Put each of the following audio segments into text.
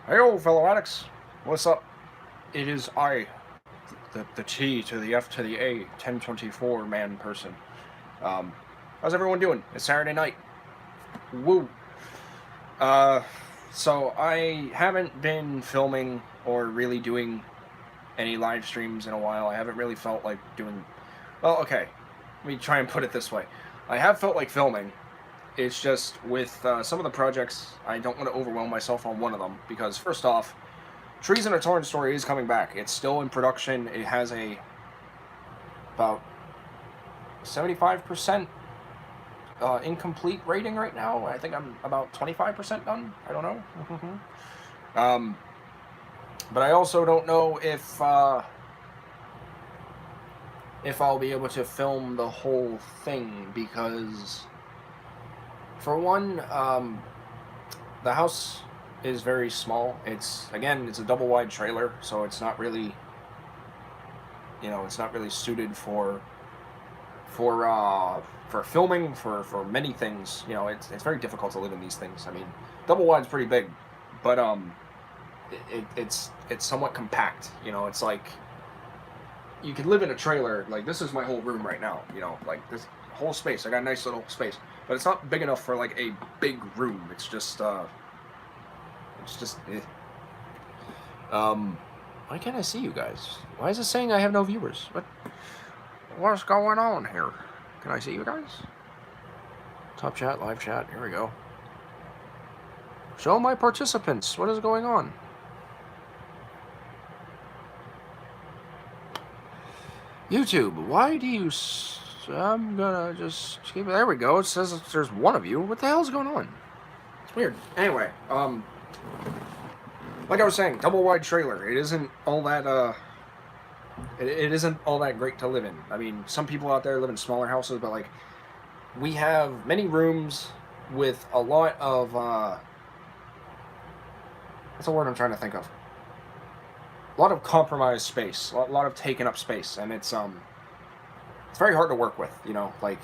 Hey, fellow addicts. What's up? It is I, the T to the F to the A, 1024 man person. Um, how's everyone doing? It's Saturday night. Woo. Uh, so I haven't been filming or really doing any live streams in a while. I haven't really felt like doing. Well, okay. Let me try and put it this way. I have felt like filming. It's just with some of the projects, I don't want to overwhelm myself on one of them because, first off, Trees in a Torrent Story is coming back. It's still in production. It has about 75% incomplete rating right now. I think I'm about 25% done. I don't know. um, but I also don't know if I'll be able to film the whole thing because, for one, the house is very small. It's a double wide trailer, so it's not really, it's not really suited for filming for many things. It's very difficult to live in these things. I mean, double wide's pretty big, but it's somewhat compact. It's like you could live in a trailer. Like, this is my whole room right now. Like this whole space. I got a nice little space, but it's not big enough for like a big room. It's just eh. Why can't I see you guys? Why is it saying I have no viewers? What's going on here? Can I see you guys? Top chat, live chat, here we go. Show my participants. What is going on? YouTube, why do you... I'm gonna just keep it... There we go. It says there's one of you. What the hell's going on? It's weird. Anyway, like I was saying, double wide trailer. It isn't all that, it isn't all that great to live in. I mean, some people out there live in smaller houses, but, like, we have many rooms with a lot of, what's the word I'm trying to think of? A lot of compromised space, a lot of taken up space, and it's very hard to work with, like,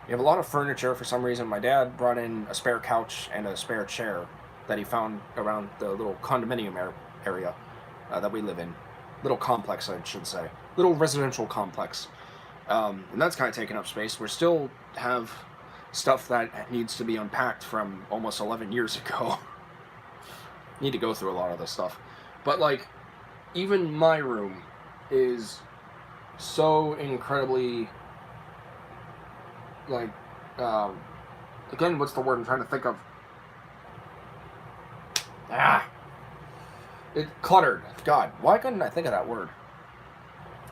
you have a lot of furniture for some reason. My dad brought in a spare couch and a spare chair that he found around the little condominium area that we live in. Little complex, I should say. Little residential complex. And that's kind of taking up space. We still have stuff that needs to be unpacked from almost 11 years ago. Need to go through a lot of this stuff. But, like, even my room is so incredibly, like, again, what's the word I'm trying to think of? Cluttered. God, why couldn't I think of that word?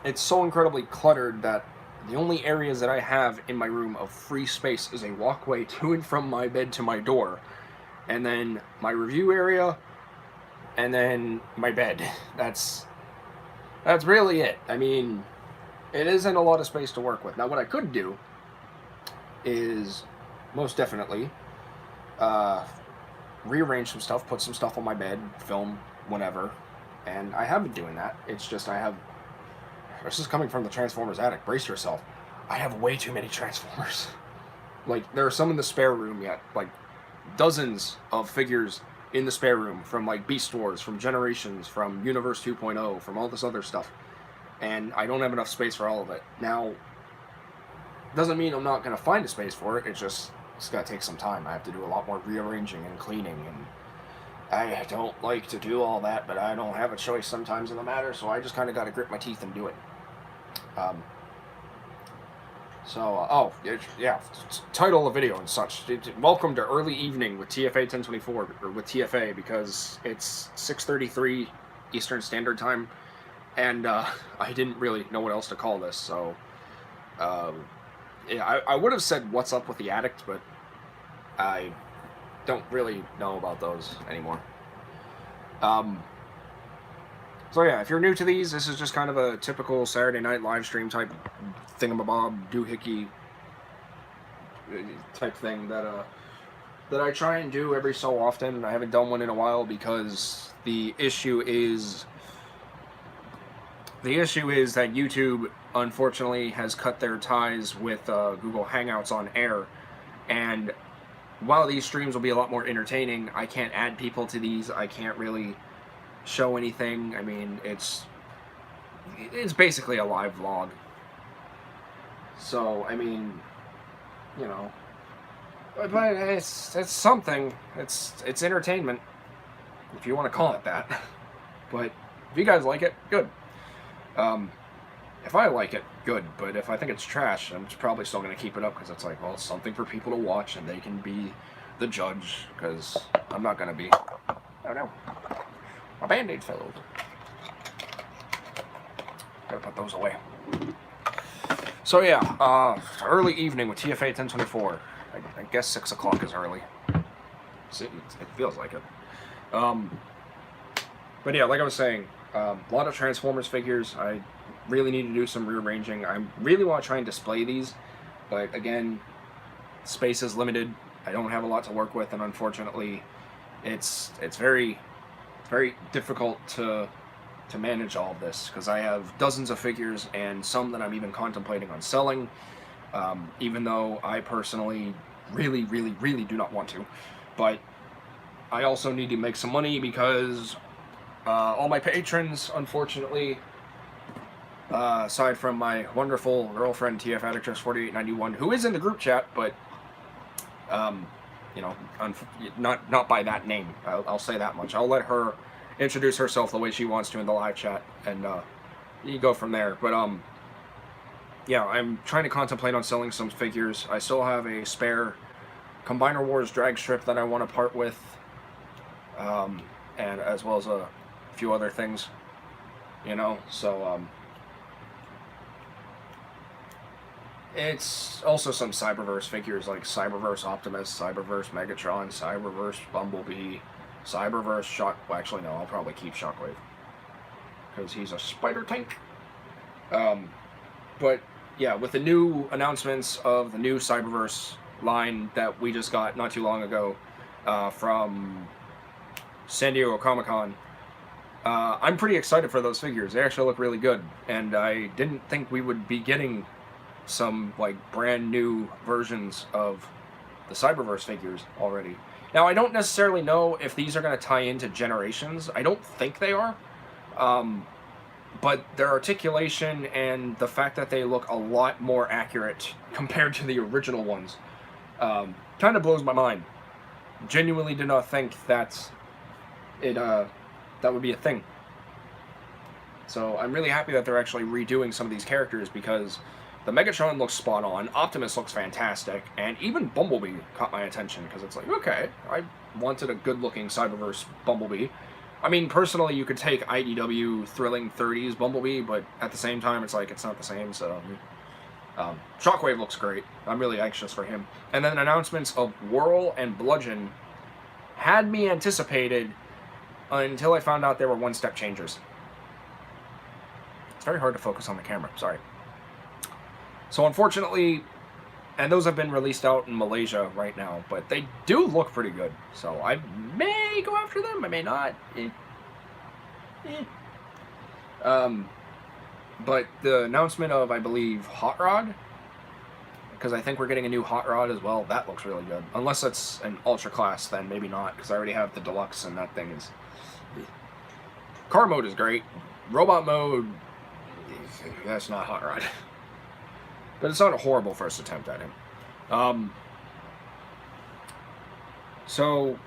It's so incredibly cluttered that the only areas that I have in my room of free space is a walkway to and from my bed to my door, and then my review area, and then my bed. That's really it. I mean, it isn't a lot of space to work with. Now, what I could do is most definitely rearrange some stuff, put some stuff on my bed, film whenever, and I have been doing that. It's just this is coming from the Transformers addict. Brace yourself. I have way too many Transformers. Like, there are some in the spare room yet. Like, dozens of figures in the spare room from, like, Beast Wars, from Generations, from Universe 2.0, from all this other stuff. And I don't have enough space for all of it. Now, doesn't mean I'm not going to find a space for it. It's going to take some time. I have to do a lot more rearranging and cleaning, and I don't like to do all that, but I don't have a choice sometimes in the matter, so I just kind of got to grit my teeth and do it. Title of the video and such. Welcome to Early Evening with TFA 1024, or with TFA, because it's 6:33 Eastern Standard Time, and I didn't really know what else to call this, so I would have said what's up with the addict, but I don't really know about those anymore. So yeah, if you're new to these, this is just kind of a typical Saturday night live stream type thingamabob, doohickey type thing that I try and do every so often. I haven't done one in a while because the issue is that YouTube, unfortunately, has cut their ties with Google Hangouts on Air, and while these streams will be a lot more entertaining, I can't add people to these. I can't really show anything. I mean, it's basically a live vlog. So, I mean, you know, but it's something. It's entertainment, if you want to call it that. But if you guys like it, good. If I like it, good. But if I think it's trash, I'm probably still going to keep it up because it's like, well, it's something for people to watch and they can be the judge, because I'm not going to be. Oh no. My Band-Aid fell over. Gotta put those away. So yeah, early evening with TFA 1024. I guess 6 o'clock is early. It feels like it. But yeah, like I was saying, a lot of Transformers figures. I really need to do some rearranging. I really want to try and display these, but again, space is limited. I don't have a lot to work with, and unfortunately, it's very difficult to manage all of this, because I have dozens of figures and some that I'm even contemplating on selling, even though I personally really do not want to. But I also need to make some money because all my patrons, unfortunately, aside from my wonderful girlfriend TF Addictress 4891, who is in the group chat, but you know, not by that name. I'll say that much. I'll let her introduce herself the way she wants to in the live chat, and you go from there. But yeah, I'm trying to contemplate on selling some figures. I still have a spare Combiner Wars drag strip that I want to part with, and as well as a few other things, you know. So it's also some Cyberverse figures like Cyberverse Optimus, Cyberverse Megatron, Cyberverse Bumblebee, Cyberverse Shock. Well, actually, no, I'll probably keep Shockwave because he's a spider tank. But yeah, with the new announcements of the new Cyberverse line that we just got not too long ago from San Diego Comic-Con, I'm pretty excited for those figures. They actually look really good, and I didn't think we would be getting some like brand new versions of the Cyberverse figures already. Now, I don't necessarily know if these are going to tie into Generations. I don't think they are. But their articulation and the fact that they look a lot more accurate compared to the original ones kind of blows my mind. Genuinely did not think that that would be a thing. So I'm really happy that they're actually redoing some of these characters, because the Megatron looks spot on, Optimus looks fantastic, and even Bumblebee caught my attention, because it's like, okay, I wanted a good-looking Cyberverse Bumblebee. I mean, personally, you could take IDW Thrilling 30s Bumblebee, but at the same time, it's like, it's not the same, so Shockwave looks great. I'm really anxious for him. And then announcements of Whirl and Bludgeon had me anticipated until I found out they were one-step changers. It's very hard to focus on the camera, sorry. So unfortunately, and those have been released out in Malaysia right now, but they do look pretty good. So I may go after them, I may not. But the announcement of, I believe, Hot Rod, because I think we're getting a new Hot Rod as well, that looks really good. Unless it's an Ultra Class, then maybe not, because I already have the Deluxe, and that thing is... Car mode is great. Robot mode, that's not Hot Rod. But it's not a horrible first attempt at him. So,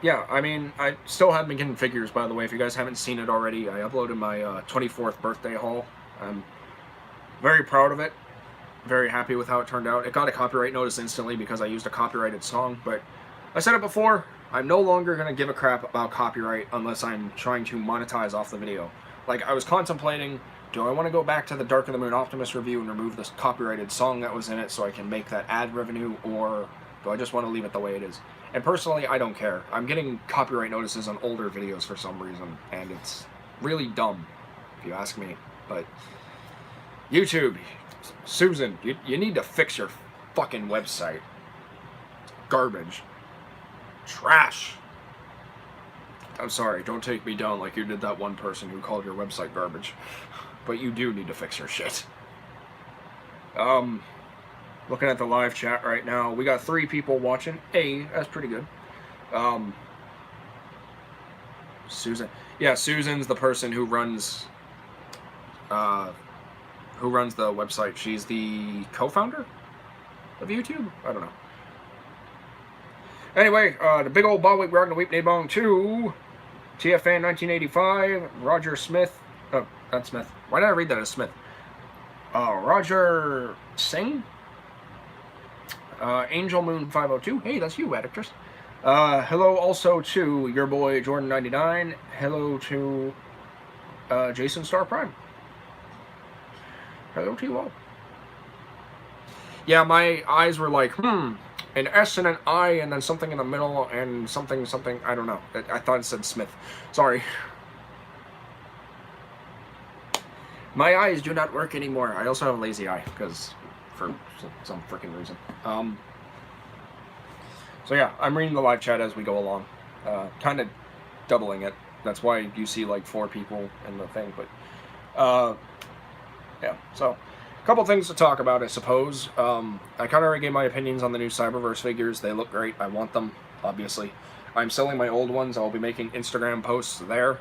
yeah, I mean, I still have been getting figures, by the way. If you guys haven't seen it already, I uploaded my 24th birthday haul. I'm very proud of it. Very happy with how it turned out. It got a copyright notice instantly because I used a copyrighted song, but I said it before, I'm no longer going to give a crap about copyright unless I'm trying to monetize off the video. Like, I was contemplating, do I want to go back to the Dark of the Moon Optimus review and remove this copyrighted song that was in it so I can make that ad revenue, or do I just want to leave it the way it is? And personally, I don't care. I'm getting copyright notices on older videos for some reason, and it's really dumb, if you ask me. But YouTube, Susan, you need to fix your fucking website. It's garbage. Trash. I'm sorry, don't take me down like you did that one person who called your website garbage. But you do need to fix your shit. What Looking at the live chat right now, we got 3 people watching. Hey, that's pretty good. Susan. Yeah, Susan's the person who runs the website. She's the co-founder of YouTube? I don't know. Anyway, the big old ball week, we're on the weep bong 2. TFA 1985. Roger Smith. Oh, not Smith. Why did I read that as Smith? Roger Singh. Angel Moon 502. Hey, that's you, Adictress. Hello also to your boy Jordan99. Hello to Jason Star Prime. Hello to you all. Yeah, my eyes were like, an S and an I and then something in the middle and something, I don't know. I thought it said Smith. Sorry. My eyes do not work anymore. I also have a lazy eye, because for some freaking reason. So yeah, I'm reading the live chat as we go along. Kind of doubling it. That's why you see like 4 people in the thing, but yeah, so a couple things to talk about, I suppose. I kind of already gave my opinions on the new Cyberverse figures. They look great. I want them, obviously. I'm selling my old ones. I'll be making Instagram posts there.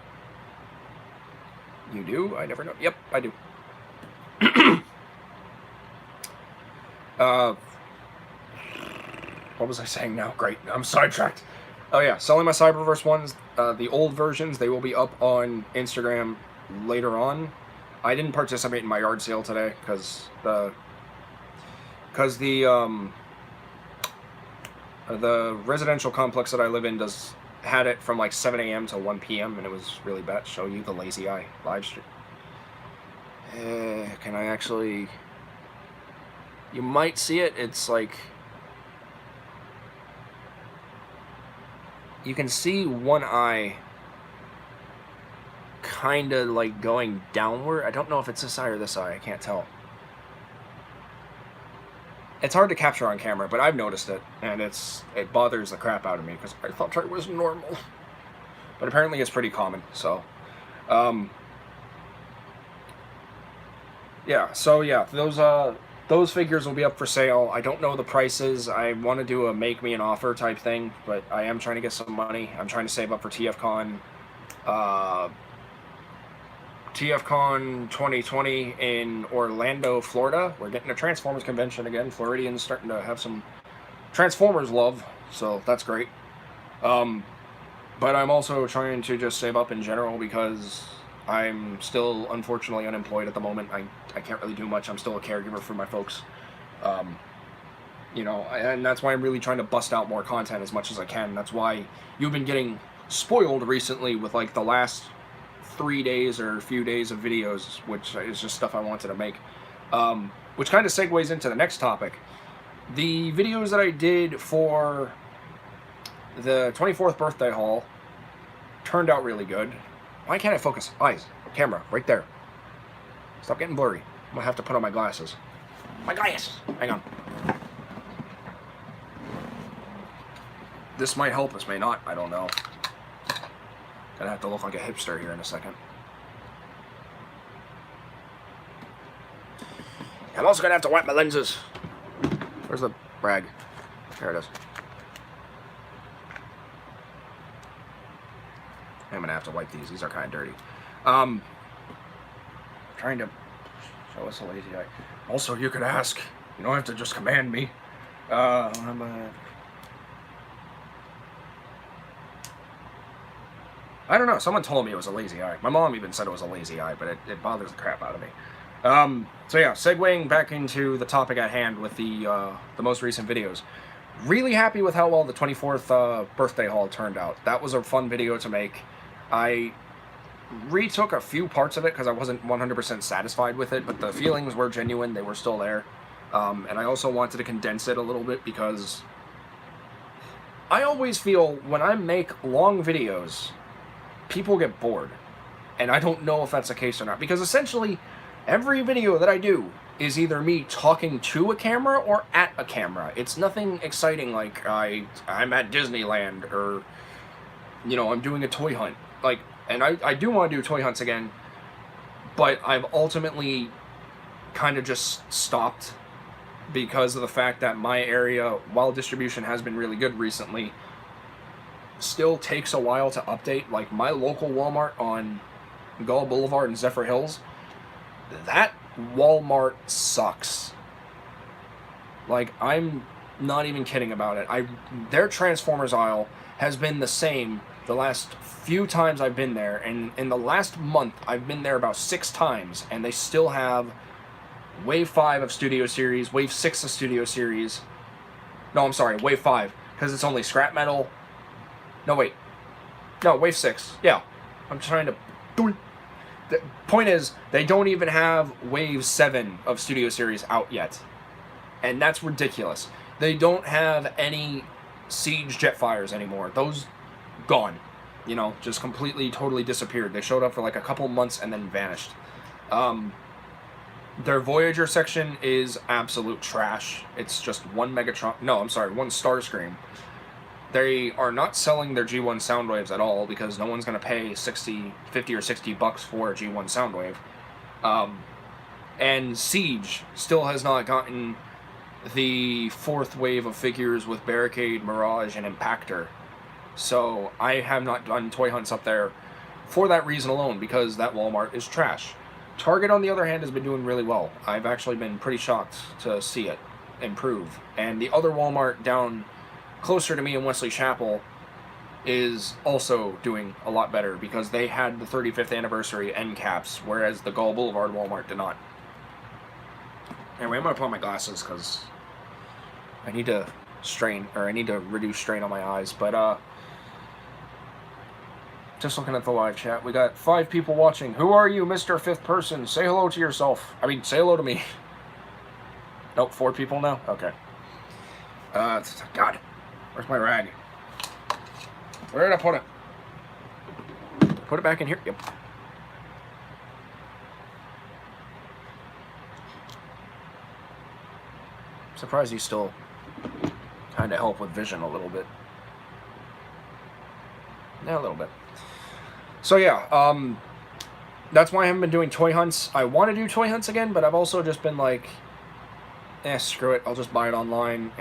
You do? I never know. Yep, I do. What was I saying now? Great, I'm sidetracked. Oh yeah, selling my Cyberverse ones. The old versions, they will be up on Instagram later on. I didn't participate in my yard sale today because the residential complex that I live in had it from like 7 a.m. to 1 p.m. and it was really bad. Show you the lazy eye live stream. Can I actually? You might see it. It's like you can see one eye kind of like going downward. I don't know if it's this eye or this eye. I can't tell. It's hard to capture on camera, but I've noticed it, and it bothers the crap out of me because I thought it was normal. But apparently it's pretty common, so. Yeah, so yeah, those figures will be up for sale. I don't know the prices. I want to do a make me an offer type thing, but I am trying to get some money. I'm trying to save up for TFCon. TFCon 2020 in Orlando, Florida. We're getting a Transformers convention again. Floridians starting to have some Transformers love, so that's great. But I'm also trying to just save up in general because I'm still unfortunately unemployed at the moment. I can't really do much. I'm still a caregiver for my folks. You know, and that's why I'm really trying to bust out more content as much as I can. That's why you've been getting spoiled recently with like the last 3 days or a few days of videos, which is just stuff I wanted to make. Which kind of segues into the next topic. The videos that I did for the 24th birthday haul turned out really good. Why can't I focus? Eyes, camera, right there. Stop getting blurry. I'm gonna have to put on my glasses. My glasses! Hang on. This might help, this may not, I don't know. Gonna have to look like a hipster here in a second. I'm also gonna have to wipe my lenses. Where's the rag? There it is. I'm gonna have to wipe these. These are kind of dirty. Trying to show us a lazy eye. Also, you could ask. You don't have to just command me. I don't know. Someone told me it was a lazy eye. My mom even said it was a lazy eye, but it bothers the crap out of me. So yeah, segueing back into the topic at hand with the most recent videos. Really happy with how well the 24th birthday haul turned out. That was a fun video to make. I retook a few parts of it because I wasn't 100% satisfied with it, but the feelings were genuine. They were still there. And I also wanted to condense it a little bit because I always feel when I make long videos, people get bored. And I don't know if that's the case or not. Because essentially, every video that I do is either me talking to a camera or at a camera. It's nothing exciting like I'm at Disneyland or, you know, I'm doing a toy hunt. Like, and I do want to do toy hunts again, but I've ultimately kind of just stopped because of the fact that my area, while distribution has been really good recently, still takes a while to update. Like my local Walmart on Gull Boulevard and Zephyr Hills, that Walmart sucks. Like, I'm not even kidding about it. Their Transformers aisle has been the same the last few times I've been there, and in the last month I've been there about 6 times, and they still have Wave 5 of Studio Series, Wave 6 of Studio Series. No, I'm sorry, Wave 5, because it's only scrap metal. No, wait. No, Wave 6. Yeah. I'm trying to... The point is, they don't even have Wave 7 of Studio Series out yet. And that's ridiculous. They don't have any Siege Jetfires anymore. Those, gone. You know, just completely, totally disappeared. They showed up for like a couple months and then vanished. Their Voyager section is absolute trash. It's just one Megatron... No, I'm sorry, one Starscream. They are not selling their G1 Soundwaves at all because no one's going to pay 50 or 60 bucks for a G1 Soundwave. And Siege still has not gotten the 4th wave of figures with Barricade, Mirage, and Impactor. So I have not done toy hunts up there for that reason alone, because that Walmart is trash. Target, on the other hand, has been doing really well. I've actually been pretty shocked to see it improve. And the other Walmart down closer to me in Wesley Chapel is also doing a lot better, because they had the 35th anniversary end caps, whereas the Gull Boulevard Walmart did not. Anyway, I'm going to put on my glasses because I need to reduce strain on my eyes. But, just looking at the live chat, we got 5 people watching. Who are you, Mr. 5th person? Say hello to yourself. I mean, say hello to me. Nope, 4 people now? Okay. God. Where's my rag? Where did I put it? Put it back in here? Yep. Surprised you still kind of help with vision a little bit. Yeah, a little bit. So yeah, that's why I haven't been doing toy hunts. I want to do toy hunts again, but I've also just been like, screw it, I'll just buy it online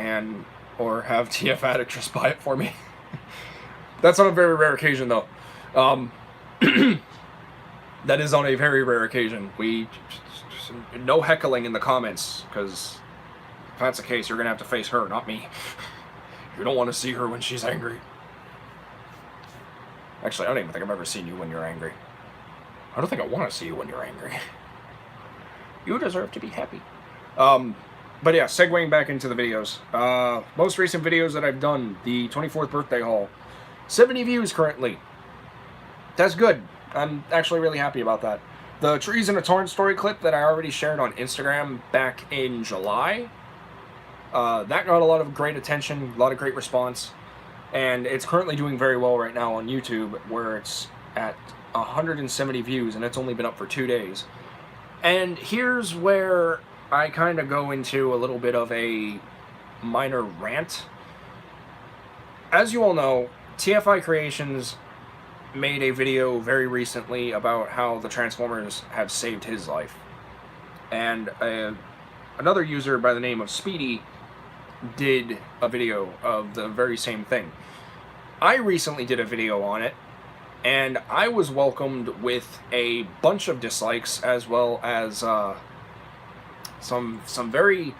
or have TF Addict just buy it for me. That's on a very rare occasion, though. That is on a very rare occasion. No heckling in the comments, because if that's the case, you're going to have to face her, not me. You don't want to see her when she's angry. Actually, I don't even think I've ever seen you when you're angry. I don't think I want to see you when you're angry. You deserve to be happy. But yeah, segueing back into the videos. Most recent videos that I've done, the 24th birthday haul. 70 views currently. That's good. I'm actually really happy about that. The Trees in a Torrent story clip that I already shared on Instagram back in July, that got a lot of great attention, a lot of great response. And it's currently doing very well right now on YouTube, where it's at 170 views, and it's only been up for 2 days. And here's where I kind of go into a little bit of a minor rant. As you all know, TFI Creations made a video very recently about how the Transformers have saved his life. And another user by the name of Speedy did a video of the very same thing. I recently did a video on it, and I was welcomed with a bunch of dislikes, as well as some very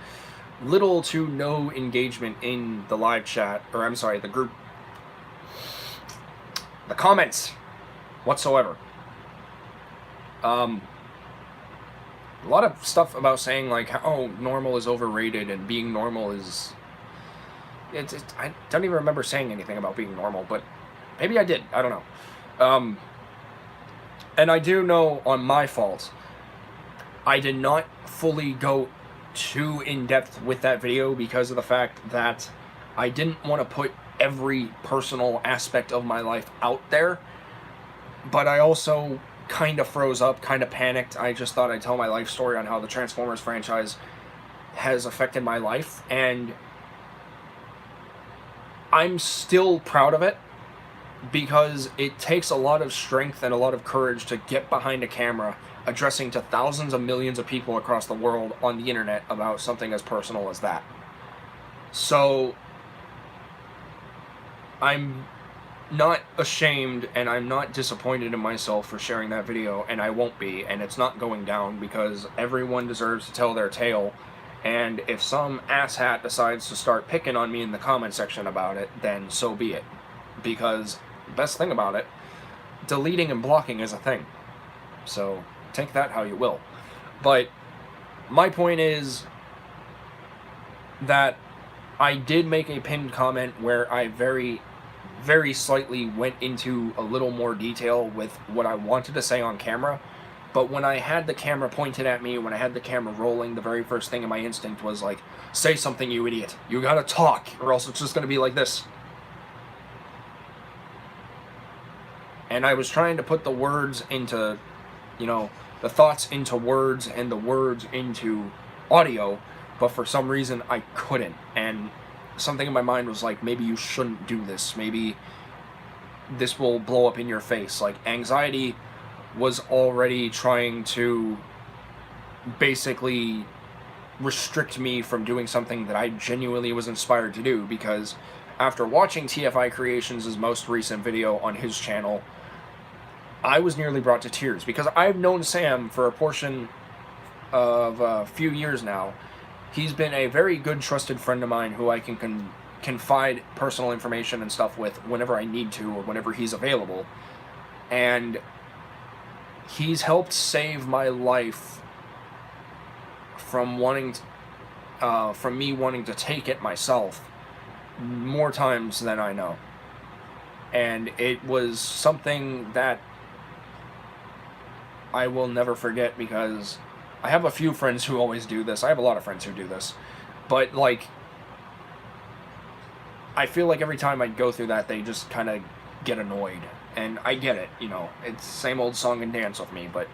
little to no engagement in the live chat, or I'm sorry, the group, the comments whatsoever. A lot of stuff about saying like, oh, normal is overrated and being normal is... I don't even remember saying anything about being normal, but maybe I did. I don't know. And I do know on my fault, I did not fully go too in-depth with that video because of the fact that I didn't want to put every personal aspect of my life out there, but I also kind of froze up, kind of panicked. I just thought I'd tell my life story on how the Transformers franchise has affected my life, and I'm still proud of it because it takes a lot of strength and a lot of courage to get behind a camera, addressing to thousands of millions of people across the world on the internet about something as personal as that. So I'm not ashamed and I'm not disappointed in myself for sharing that video, and I won't be, and it's not going down, because everyone deserves to tell their tale. And if some asshat decides to start picking on me in the comment section about it, then so be it. Because the best thing about it, deleting and blocking is a thing. So take that how you will. But my point is that I did make a pinned comment where I very slightly went into a little more detail with what I wanted to say on camera. But when I had the camera pointed at me, when I had the camera rolling, the very first thing in my instinct was like, say something, you idiot. You gotta talk, or else it's just gonna be like this. And I was trying to put the words into, you know, the thoughts into words and the words into audio, but for some reason I couldn't. And something in my mind was like, maybe you shouldn't do this. Maybe this will blow up in your face. Like, anxiety was already trying to basically restrict me from doing something that I genuinely was inspired to do, because after watching TFI Creations' most recent video on his channel, I was nearly brought to tears, because I've known Sam for a portion of a few years now. He's been a very good, trusted friend of mine who I can confide personal information and stuff with whenever I need to, or whenever he's available. And he's helped save my life from me wanting to take it myself more times than I know. And it was something that I will never forget, because I have a few friends who always do this. I have a lot of friends who do this. But, like, I feel like every time I go through that, they just kind of get annoyed. And I get it, you know. It's the same old song and dance with me, but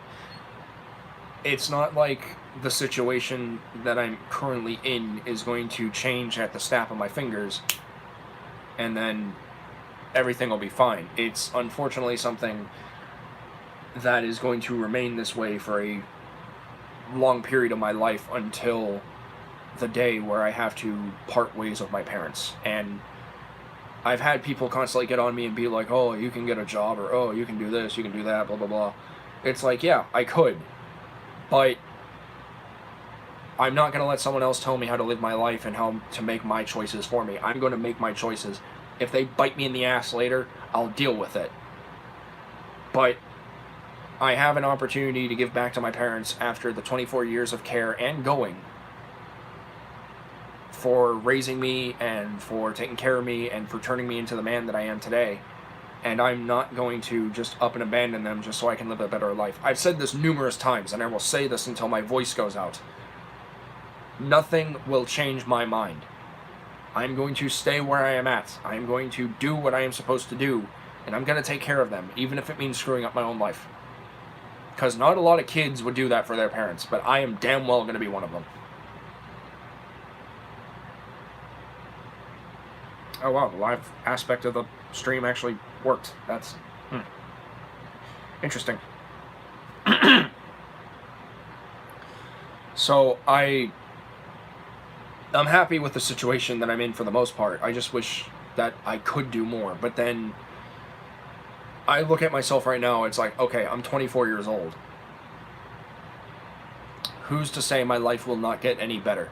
it's not like the situation that I'm currently in is going to change at the snap of my fingers, and then everything will be fine. It's unfortunately something that is going to remain this way for a long period of my life, until the day where I have to part ways with my parents. And I've had people constantly get on me and be like, oh, you can get a job, or oh, you can do this, you can do that, blah blah blah. It's like, yeah, I could, but I'm not going to let someone else tell me how to live my life and how to make my choices for me. I'm going to make my choices. If they bite me in the ass later, I'll deal with it. But I have an opportunity to give back to my parents after the 24 years of care and going, for raising me and for taking care of me and for turning me into the man that I am today. And I'm not going to just up and abandon them just so I can live a better life. I've said this numerous times, and I will say this until my voice goes out. Nothing will change my mind. I'm going to stay where I am at. I'm going to do what I am supposed to do, and I'm going to take care of them, even if it means screwing up my own life. Because not a lot of kids would do that for their parents, but I am damn well going to be one of them. Oh wow, the live aspect of the stream actually worked. That's interesting. So I'm happy with the situation that I'm in for the most part. I just wish that I could do more. But then I look at myself right now, it's like, okay, I'm 24 years old. Who's to say my life will not get any better?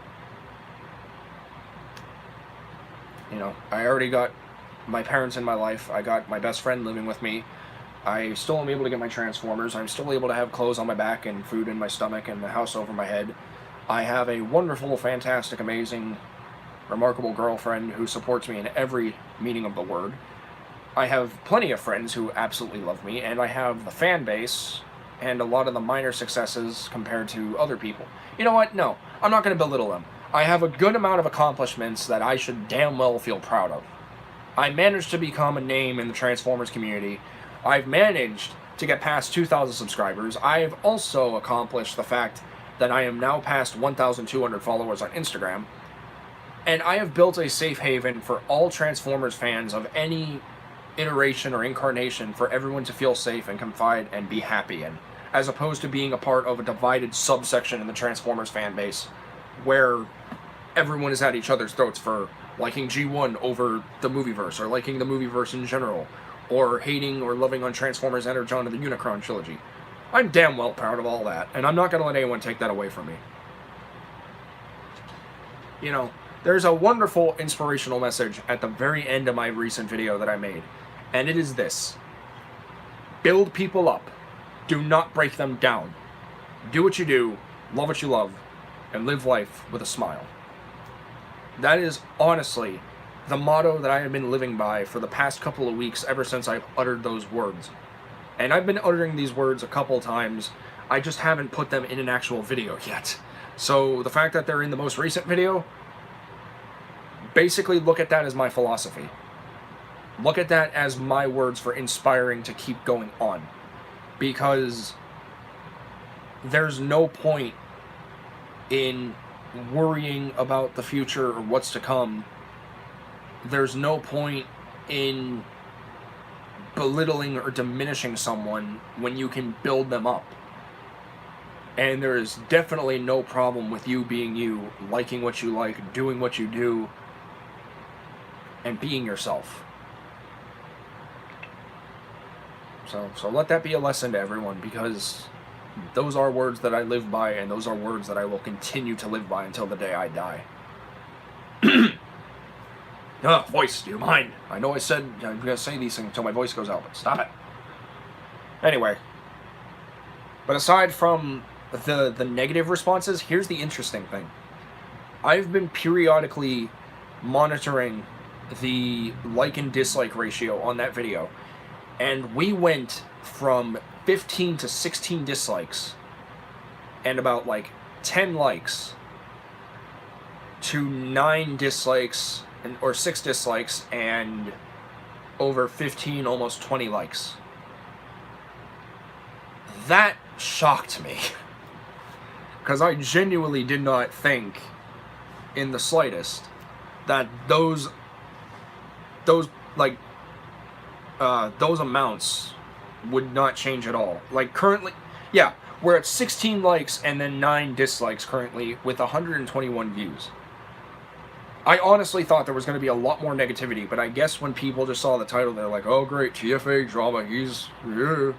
You know, I already got my parents in my life. I got my best friend living with me. I still am able to get my Transformers. I'm still able to have clothes on my back and food in my stomach and a house over my head. I have a wonderful, fantastic, amazing, remarkable girlfriend who supports me in every meaning of the word. I have plenty of friends who absolutely love me, and I have the fan base and a lot of the minor successes compared to other people. You know what? No, I'm not going to belittle them. I have a good amount of accomplishments that I should damn well feel proud of. I managed to become a name in the Transformers community. I've managed to get past 2,000 subscribers. I've also accomplished the fact that I am now past 1,200 followers on Instagram. And I have built a safe haven for all Transformers fans of any iteration or incarnation, for everyone to feel safe and confide and be happy in. as opposed to being a part of a divided subsection in the Transformers fan base, where everyone is at each other's throats for liking G1 over the movieverse, or liking the movieverse in general, or hating or loving on Transformers Energon or the Unicron trilogy. I'm damn well proud of all that, and I'm not going to let anyone take that away from me. You know, there's a wonderful inspirational message at the very end of my recent video that I made, and it is this. Build people up. Do not break them down. Do what you do, love what you love, and live life with a smile. That is honestly the motto that I have been living by for the past couple of weeks ever since I've uttered those words. And I've been uttering these words a couple times, I just haven't put them in an actual video yet. So the fact that they're in the most recent video, basically look at that as my philosophy. Look at that as my words for inspiring to keep going on. Because there's no point in worrying about the future or what's to come. There's no point in belittling or diminishing someone when you can build them up. And there is definitely no problem with you being you, liking what you like, doing what you do, and being yourself. So let that be a lesson to everyone, because those are words that I live by, and those are words that I will continue to live by until the day I die. Voice, do you mind? I know I said I'm going to say these things until my voice goes out, but stop it. Anyway. But aside from the negative responses, here's the interesting thing. I've been periodically monitoring the like and dislike ratio on that video, and we went from 15 to 16 dislikes and about like 10 likes to 9 dislikes or 6 dislikes and over 15, almost 20 likes. That shocked me, because I genuinely did not think in the slightest that those amounts would not change at all. Like currently, yeah, we're at 16 likes and then 9 dislikes currently with 121 views. I honestly thought there was going to be a lot more negativity, but I guess when people just saw the title, they're like, oh great, TFA drama, he's... Yeah.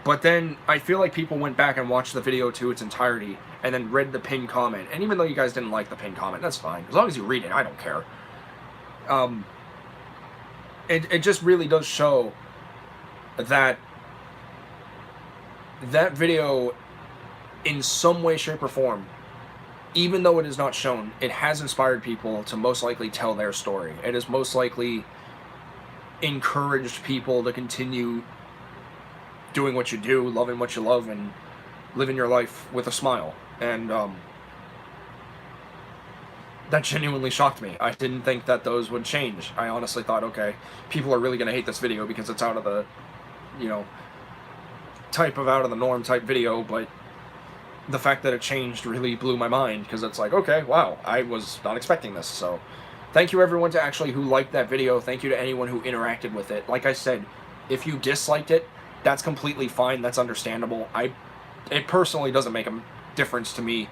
But then I feel like people went back and watched the video to its entirety and then read the pinned comment. And even though you guys didn't like the pinned comment, that's fine. As long as you read it, I don't care. It just really does show that that video, in some way, shape, or form, even though it is not shown, it has inspired people to most likely tell their story. It has most likely encouraged people to continue doing what you do, loving what you love, and living your life with a smile. And that genuinely shocked me. I didn't think that those would change. I honestly thought, okay, people are really going to hate this video because it's out of the, you know, type of out of the norm type video, but the fact that it changed really blew my mind, because it's like, okay, wow, I was not expecting this. So thank you everyone to actually who liked that video. Thank you to anyone who interacted with it. Like I said, if you disliked it, that's completely fine. That's understandable. It personally doesn't make a difference to me,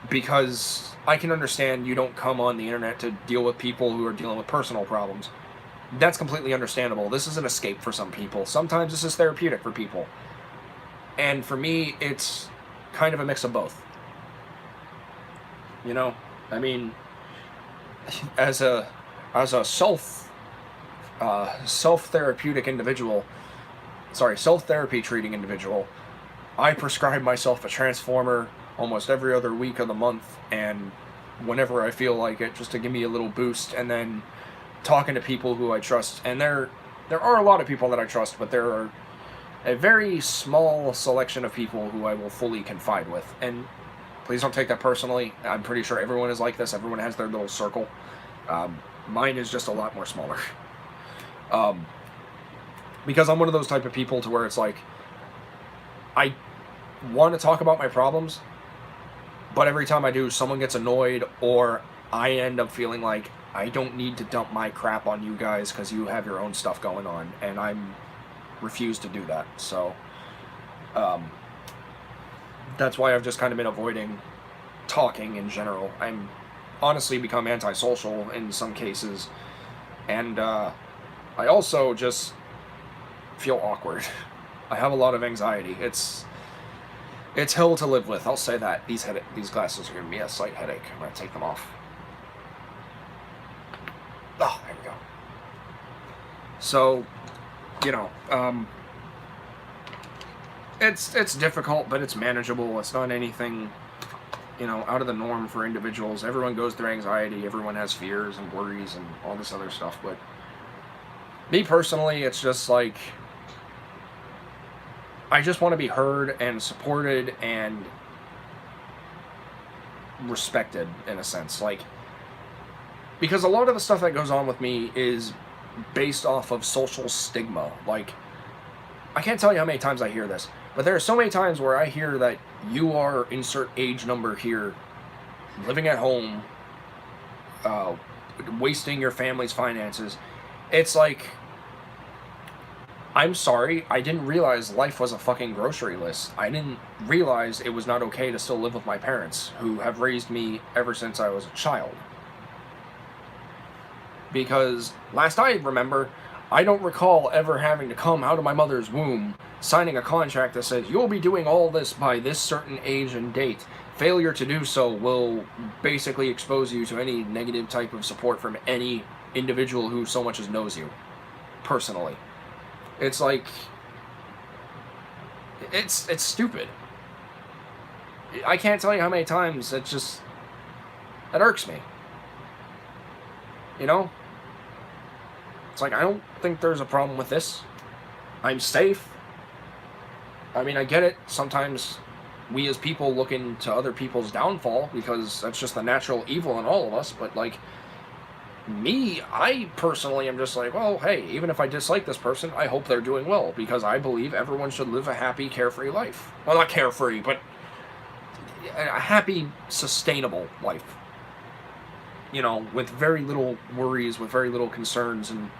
because I can understand you don't come on the internet to deal with people who are dealing with personal problems. That's completely understandable. This is an escape for some people. Sometimes this is therapeutic for people. And for me, it's kind of a mix of both. You know, I mean, as a self-therapeutic individual, self-therapy treating individual, I prescribe myself a Transformer almost every other week of the month, and whenever I feel like it, just to give me a little boost. And then talking to people who I trust, and there are a lot of people that I trust, but there are a very small selection of people who I will fully confide with. And please don't take that personally. I'm pretty sure everyone is like this. Everyone has their little circle. Mine is just a lot more smaller. Because I'm one of those type of people to where it's like, I want to talk about my problems, but every time I do, someone gets annoyed, or I end up feeling like I don't need to dump my crap on you guys because you have your own stuff going on, and I'm refuse to do that. So Um, that's why I've just kind of been avoiding talking in general. I'm honestly become antisocial in some cases, and I also just feel awkward. I have a lot of anxiety. It's hell to live with. I'll say that. These glasses are giving me a slight headache. I'm gonna take them off. Oh, there we go. So, you know, it's difficult, but it's manageable. It's not anything, you know, out of the norm for individuals. Everyone goes through anxiety. Everyone has fears and worries and all this other stuff. But me personally, it's just like, I just want to be heard and supported and respected in a sense. Like, because a lot of the stuff that goes on with me is based off of social stigma. Like, I can't tell you how many times I hear this, but there are so many times where I hear that you are insert age number here, living at home, wasting your family's finances. It's like, I'm sorry, I didn't realize life was a fucking grocery list. I didn't realize it was not okay to still live with my parents, who have raised me ever since I was a child. Because last I remember, I don't recall ever having to come out of my mother's womb, signing a contract that says, you'll be doing all this by this certain age and date. Failure to do so will basically expose you to any negative type of support from any individual who so much as knows you, personally. It's like, it's stupid. I can't tell you how many times it irks me. You know? It's like, I don't think there's a problem with this. I'm safe. I mean, I get it. Sometimes we as people look into other people's downfall because that's just the natural evil in all of us. But, like, me, I personally am just like, well, hey, even if I dislike this person, I hope they're doing well, because I believe everyone should live a happy, carefree life. Well, not carefree, but a happy, sustainable life. You know, with very little worries, with very little concerns and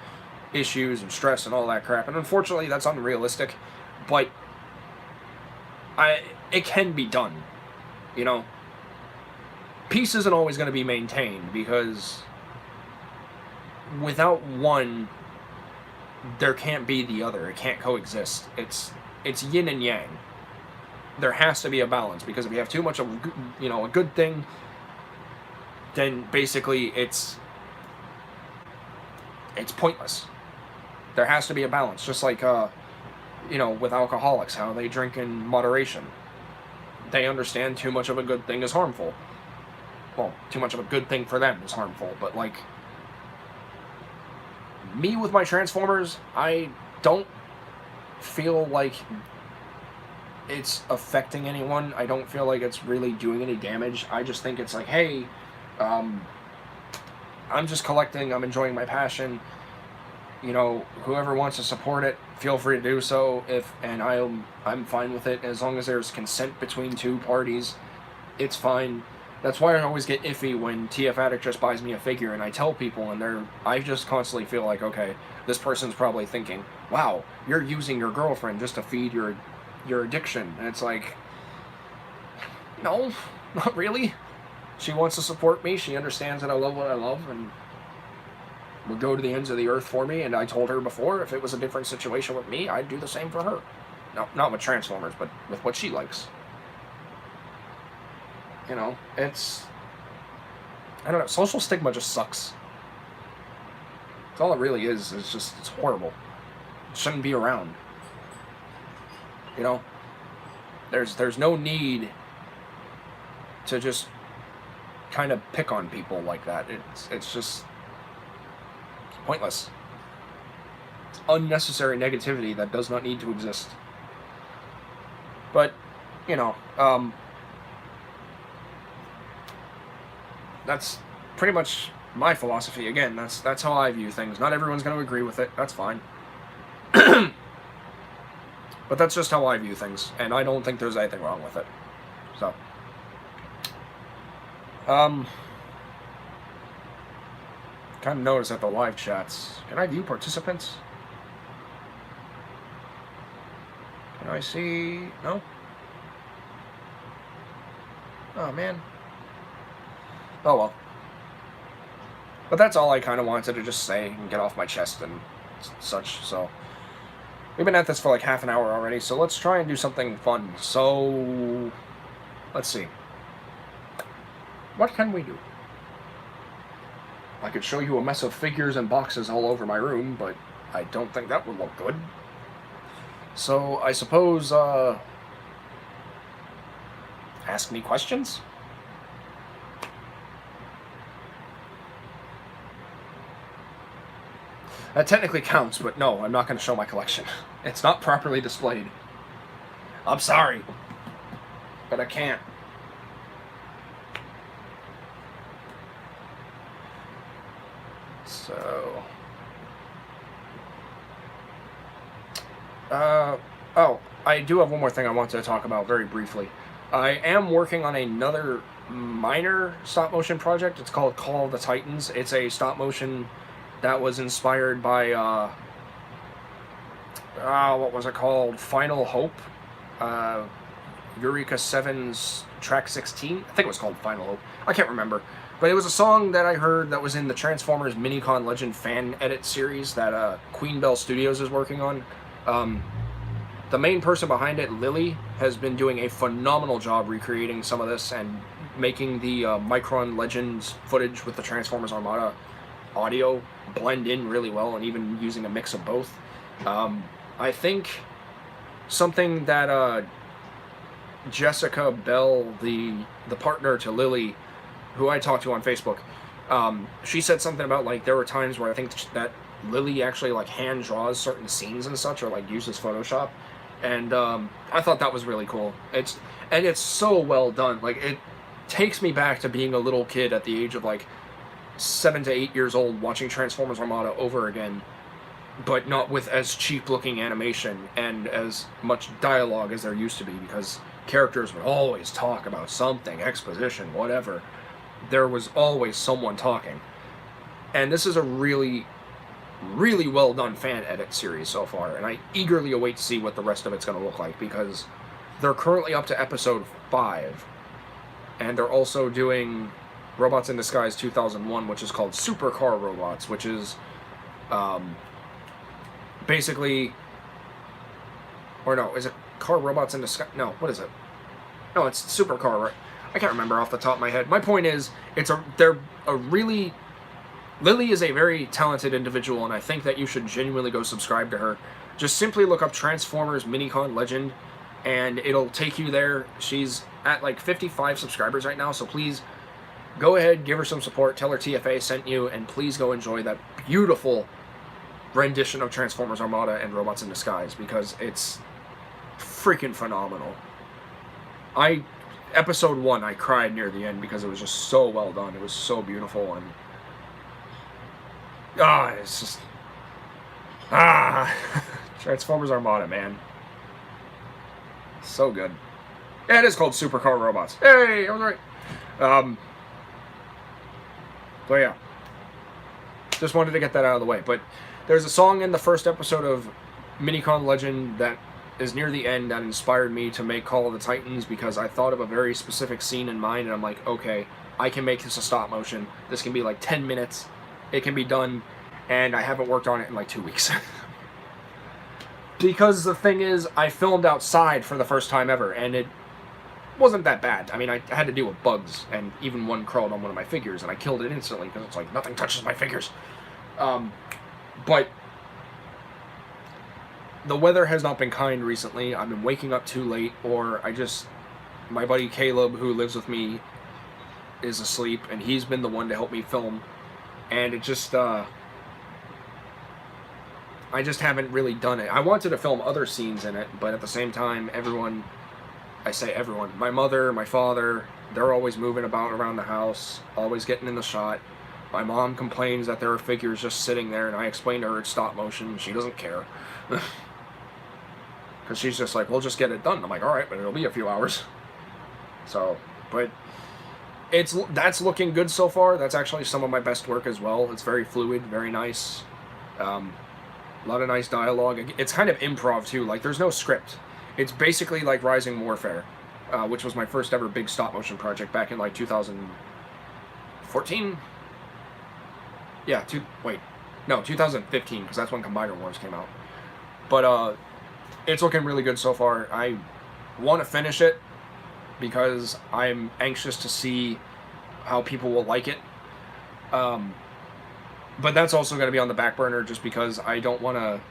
issues and stress and all that crap. And unfortunately, that's unrealistic, but it can be done. You know, peace isn't always going to be maintained, because without one, there can't be the other. It can't coexist. It's yin and yang. There has to be a balance, because if you have too much of, you know, a good thing, then basically it's pointless. There has to be a balance, just like you know, with alcoholics, how they drink in moderation. They understand too much of a good thing is harmful. Well, too much of a good thing for them is harmful, but like, me with my Transformers, I don't feel like it's affecting anyone. I don't feel like it's really doing any damage. I just think it's like, hey, I'm just collecting, I'm enjoying my passion. You know, whoever wants to support it, feel free to do so. And I'm fine with it, as long as there's consent between two parties. It's fine. That's why I always get iffy when TF just buys me a figure, and I tell people, and I just constantly feel like, okay, this person's probably thinking, wow, you're using your girlfriend just to feed your addiction. And it's like, no, not really. She wants to support me. She understands that I love what I love, and would go to the ends of the earth for me. And I told her before, if it was a different situation with me, I'd do the same for her. No, not with Transformers, but with what she likes. You know, I don't know, social stigma just sucks. That's all it really is. It's horrible. It shouldn't be around. You know, there's no need to just kind of pick on people like that. It's just pointless. It's unnecessary negativity that does not need to exist. But, you know, that's pretty much my philosophy. Again, that's how I view things. Not everyone's going to agree with it. That's fine. But that's just how I view things, and I don't think there's anything wrong with it. So, kind of noticed at the live chats. Can I view participants? Can I see? No? Oh, man. Oh, well. But that's all I kind of wanted to just say and get off my chest and such, so... We've been at this for like half an hour already, so let's try and do something fun. So... Let's see. What can we do? I could show you a mess of figures and boxes all over my room, but I don't think that would look good. So, I suppose, ask me questions? That technically counts, but no, I'm not going to show my collection. It's not properly displayed. I'm sorry, but I can't. So... oh, I do have one more thing I want to talk about very briefly. I am working on another minor stop-motion project. It's called Call of the Titans. It's a stop-motion that was inspired by, what was it called? Final Hope. Eureka 7's track 16. I think it was called Final Hope. I can't remember. But it was a song that I heard that was in the Transformers Minicon Legend fan edit series that Queen Bell Studios is working on. The main person behind it, Lily, has been doing a phenomenal job recreating some of this and making the Micron Legends footage with the Transformers Armada audio blend in really well, and even using a mix of both. I think something that Jessica Bell, the partner to Lily, who I talked to on Facebook, she said something about, like, there were times where I think that Lily actually, like, hand draws certain scenes and such, or, like, uses Photoshop, and I thought that was really cool. It's so well done. Like, it takes me back to being a little kid at the age of, like, 7 to 8 years old, watching Transformers Armada over again, but not with as cheap-looking animation and as much dialogue as there used to be, because characters would always talk about something, exposition, whatever. There was always someone talking. And this is a really, really well-done fan edit series so far, and I eagerly await to see what the rest of it's going to look like, because they're currently up to episode 5, and they're also doing Robots in Disguise 2001, which is called Supercar Robots, which is basically, or no, is it Car Robots in Disguise? No, what is it? No, it's Supercar, right? I can't remember off the top of my head. My point is, Lily is a very talented individual, and I think that you should genuinely go subscribe to her. Just simply look up Transformers Minicon Legend, and it'll take you there. She's at like 55 subscribers right now, so please go ahead, give her some support, tell her TFA sent you, and please go enjoy that beautiful rendition of Transformers Armada and Robots in Disguise, because it's freaking phenomenal. Episode 1, I cried near the end because it was just so well done. It was so beautiful, and it's just Transformers Armada, man, so good. Yeah, it is called Supercar Robots. Hey, I was right. So yeah, just wanted to get that out of the way. But there's a song in the first episode of Minicon Legend that is near the end that inspired me to make Call of the Titans, because I thought of a very specific scene in mind, and I'm like, okay, I can make this a stop motion. This can be like 10 minutes. It can be done, and I haven't worked on it in like 2 weeks. Because the thing is, I filmed outside for the first time ever, and it wasn't that bad. I mean, I had to deal with bugs, and even one crawled on one of my figures, and I killed it instantly, because it's like, nothing touches my figures. But the weather has not been kind recently. I've been waking up too late, or my buddy Caleb, who lives with me, is asleep, and he's been the one to help me film, and it just, I just haven't really done it. I wanted to film other scenes in it, but at the same time, I say everyone, my mother, my father, they're always moving about around the house, always getting in the shot. My mom complains that there are figures just sitting there, and I explain to her it's stop motion. She doesn't care. Because she's just like, we'll just get it done. I'm like, alright, but it'll be a few hours. So, but that's looking good so far. That's actually some of my best work as well. It's very fluid, very nice. A lot of nice dialogue. It's kind of improv too. Like, there's no script. It's basically like Rising Warfare, which was my first ever big stop motion project back in like 2014. Yeah, 2015, because that's when Combiner Wars came out. But it's looking really good so far. I want to finish it because I'm anxious to see how people will like it. But that's also going to be on the back burner just because I don't want to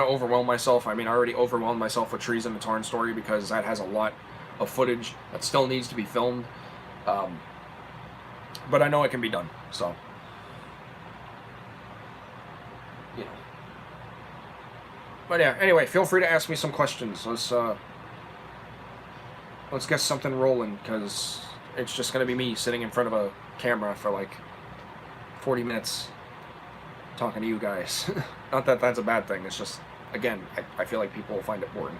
overwhelm myself. I mean, I already overwhelmed myself with Trees in the Tarn story because that has a lot of footage that still needs to be filmed. But I know it can be done, so, you know. But yeah, anyway, feel free to ask me some questions. Let's get something rolling, because it's just going to be me sitting in front of a camera for like 40 minutes talking to you guys. Not that that's a bad thing, it's just, again, I feel like people will find it boring.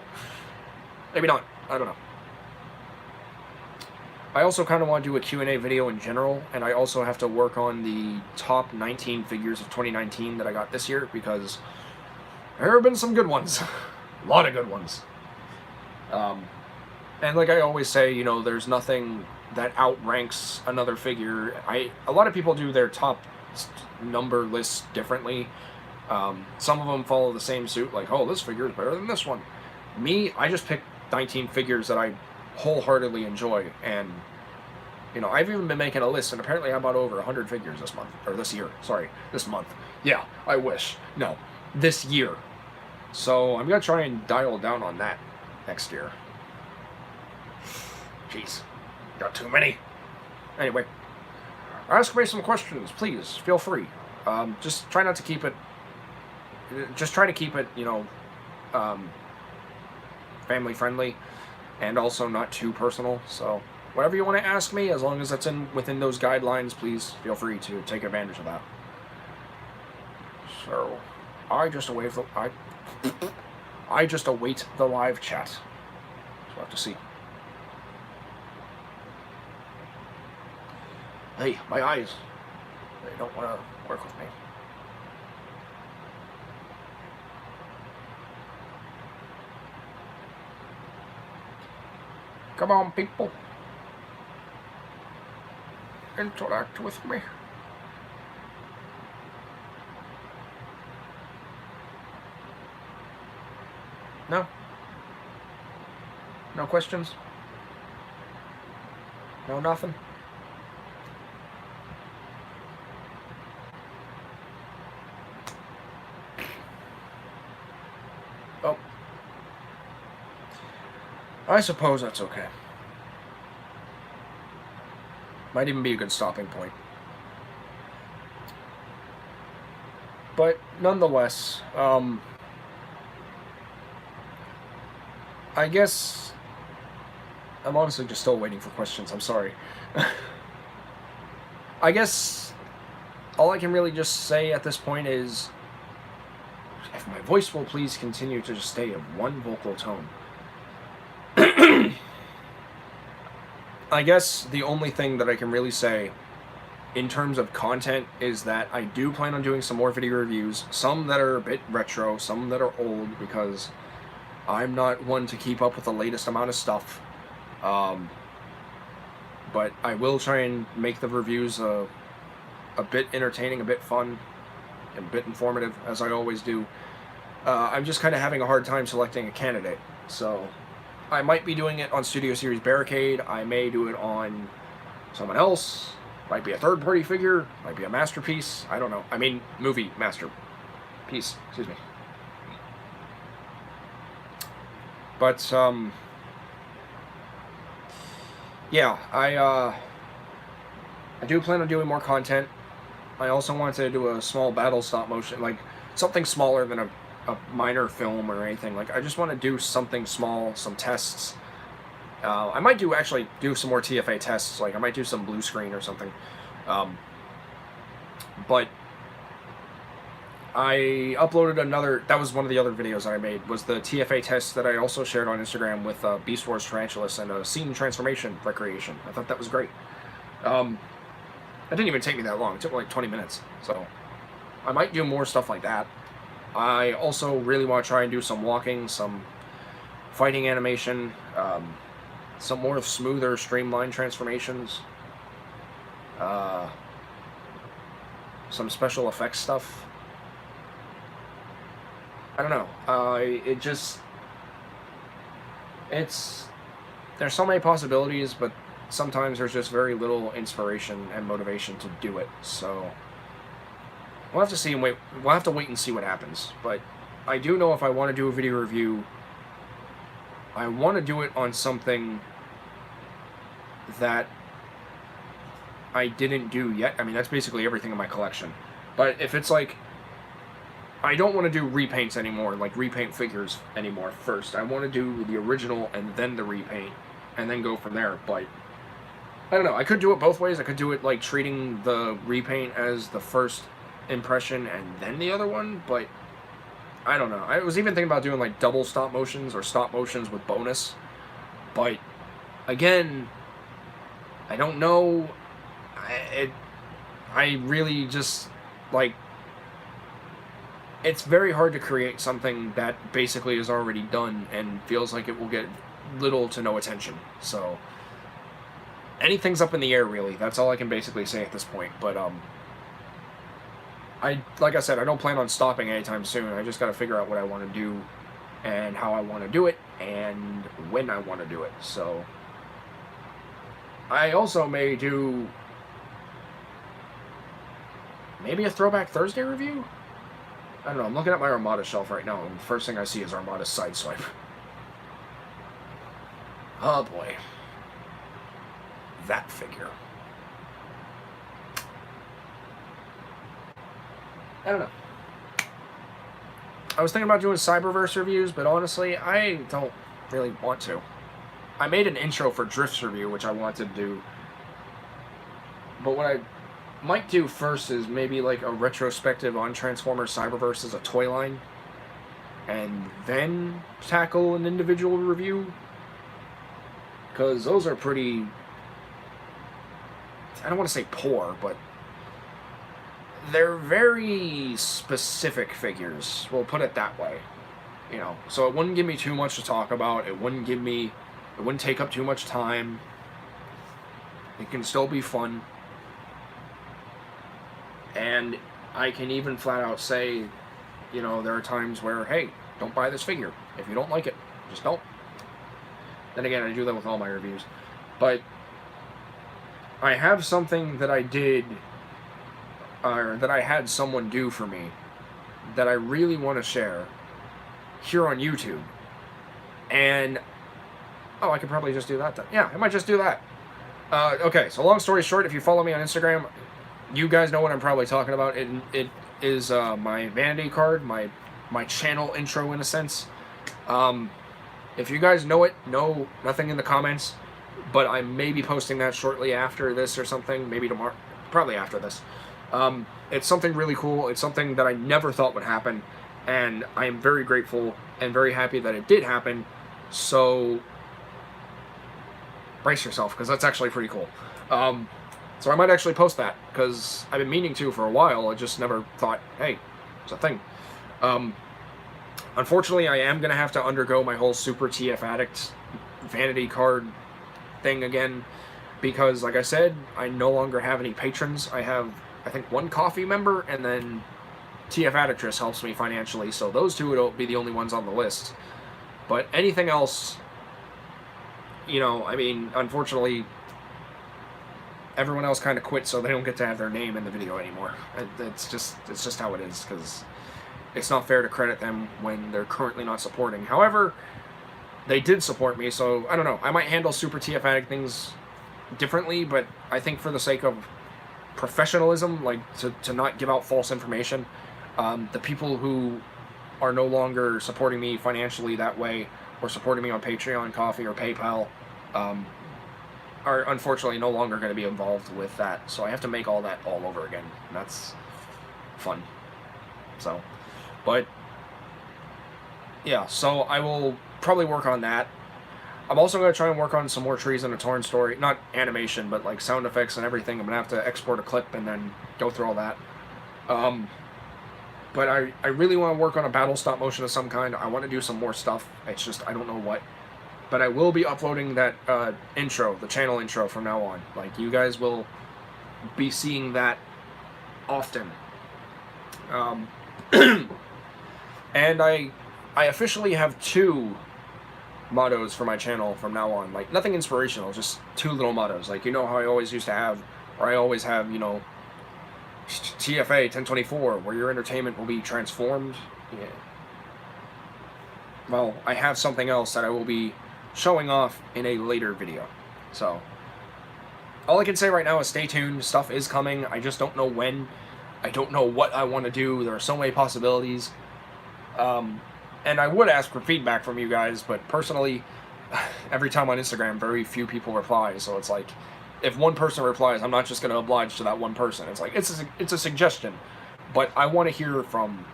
Maybe not, I don't know. I also kind of want to do a Q&A video in general, and I also have to work on the top 19 figures of 2019 that I got this year, because there have been some good ones. A lot of good ones. And like I always say, you know, there's nothing that outranks another figure. A lot of people do their top number lists differently. Some of them follow the same suit, like, oh, this figure is better than this one. Me, I just picked 19 figures that I wholeheartedly enjoy, and, you know, I've even been making a list, and apparently I bought over 100 figures this month, or this year, sorry, this month. Yeah, I wish. No, this year. So I'm gonna try and dial down on that next year. Jeez, got too many. Anyway, ask me some questions, please. Feel free. Just try not to keep it. Just try to keep it, you know, family friendly, and also not too personal. So whatever you want to ask me, as long as it's within those guidelines, please feel free to take advantage of that. So I just await the live chat. So we'll have to see. Hey, my eyes. They don't want to work with me. Come on, people. Interact with me. No? No questions? No nothing? Oh. I suppose that's okay. Might even be a good stopping point. But nonetheless, I guess I'm honestly just still waiting for questions. I'm sorry. I guess all I can really just say at this point is, if my voice will please continue to just stay of one vocal tone. I guess the only thing that I can really say in terms of content is that I do plan on doing some more video reviews, some that are a bit retro, some that are old, because I'm not one to keep up with the latest amount of stuff. But I will try and make the reviews a bit entertaining, a bit fun, and a bit informative, as I always do. I'm just kind of having a hard time selecting a candidate, so I might be doing it on Studio Series Barricade, I may do it on someone else, might be a third-party figure, might be a masterpiece, I don't know. I mean, movie masterpiece, excuse me. But, yeah, I do plan on doing more content. I also wanted to do a small battle stop motion, like something smaller than a minor film or anything. Like, I just want to do something small, some tests. I might actually do some more TFA tests, like I might do some blue screen or something. But I uploaded another, that was one of the other videos I made, was the TFA test that I also shared on Instagram with Beast Wars Tarantulas and a scene transformation recreation. I thought that was great. It didn't even take me that long, it took like 20 minutes, so I might do more stuff like that. I also really want to try and do some walking, some fighting animation, some more smoother, streamlined transformations, uh, some special effects stuff. I don't know. It's there's so many possibilities, but sometimes there's just very little inspiration and motivation to do it. So we'll have to see and wait. We'll have to wait and see what happens. But I do know if I want to do a video review, I want to do it on something that I didn't do yet. I mean, that's basically everything in my collection. But if it's like, I don't want to do repaints anymore, like repaint figures anymore first. I want to do the original and then the repaint, and then go from there. But I don't know. I could do it both ways. I could do it like treating the repaint as the first impression and then the other one, but I don't know. I was even thinking about doing like double stop motions or stop motions with bonus. But again, I don't know. I really just like, it's very hard to create something that basically is already done and feels like it will get little to no attention. So anything's up in the air, really. That's all I can basically say at this point. But like I said, I don't plan on stopping anytime soon. I just got to figure out what I want to do and how I want to do it and when I want to do it. So I also may do maybe a Throwback Thursday review? I don't know. I'm looking at my Armada shelf right now, and the first thing I see is Armada Sideswipe. Oh boy. That figure. I don't know. I was thinking about doing Cyberverse reviews, but honestly, I don't really want to. I made an intro for Drift's review, which I wanted to do. But what I might do first is maybe like a retrospective on Transformers Cyberverse as a toy line, and then tackle an individual review. Because those are pretty, I don't want to say poor, but they're very specific figures. We'll put it that way. You know, so it wouldn't give me too much to talk about. It wouldn't take up too much time. It can still be fun. And I can even flat out say, you know, there are times where, hey, don't buy this figure. If you don't like it, just don't. Then again, I do that with all my reviews. But I have something that I did, or that I had someone do for me, that I really want to share here on YouTube. And, oh, I could probably just do that then. Yeah, I might just do that. Okay, so long story short, if you follow me on Instagram, you guys know what I'm probably talking about. It is my vanity card, my channel intro in a sense. If you guys know it, no, nothing in the comments, but I may be posting that shortly after this or something, maybe tomorrow, probably after this. It's something really cool. It's something that I never thought would happen, and I am very grateful and very happy that it did happen. So brace yourself, because that's actually pretty cool. So I might actually post that, because I've been meaning to for a while. I just never thought, hey, it's a thing. Unfortunately, I am going to have to undergo my whole Super TF Addict vanity card thing again, because, like I said, I no longer have any patrons. I have, I think, one coffee member, and then TF Addictress helps me financially, so those two would be the only ones on the list. But anything else, you know, I mean, unfortunately, everyone else kind of quit, so they don't get to have their name in the video anymore. It's just how it is, because it's not fair to credit them when they're currently not supporting. However, they did support me, so I don't know. I might handle Super TF Addict things differently, but I think for the sake of professionalism, like to not give out false information, the people who are no longer supporting me financially that way, or supporting me on Patreon, Coffee, or PayPal, are unfortunately no longer going to be involved with that. So I have to make all that all over again. And that's fun. So, but yeah, so I will probably work on that. I'm also going to try and work on some more Trees in a Torn story. Not animation, but like sound effects and everything. I'm going to have to export a clip and then go through all that. But I really want to work on a battle stop motion of some kind. I want to do some more stuff. It's just I don't know what. But I will be uploading that intro, the channel intro from now on. Like, you guys will be seeing that often. And I officially have 2 mottos for my channel from now on. Like, nothing inspirational, just 2 little mottos. Like, you know how I always used to have, or I always have, you know, TFA 1024, where your entertainment will be transformed. Yeah. Well, I have something else that I will be showing off in a later video. So, all I can say right now is stay tuned. Stuff is coming. I just don't know when. I don't know what I want to do. There are so many possibilities. And I would ask for feedback from you guys, but personally, every time on Instagram, very few people reply. So it's like, if one person replies, I'm not just going to oblige to that one person. It's like, it's a suggestion, but I want to hear from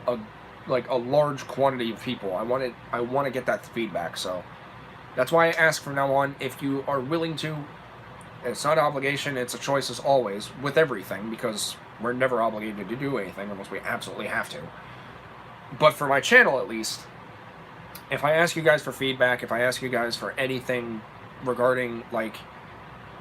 a large quantity of people. I want to get that feedback. So that's why I ask from now on, if you are willing to. It's not an obligation, it's a choice as always, with everything, because we're never obligated to do anything unless we absolutely have to. But for my channel, at least, if I ask you guys for feedback, if I ask you guys for anything regarding, like,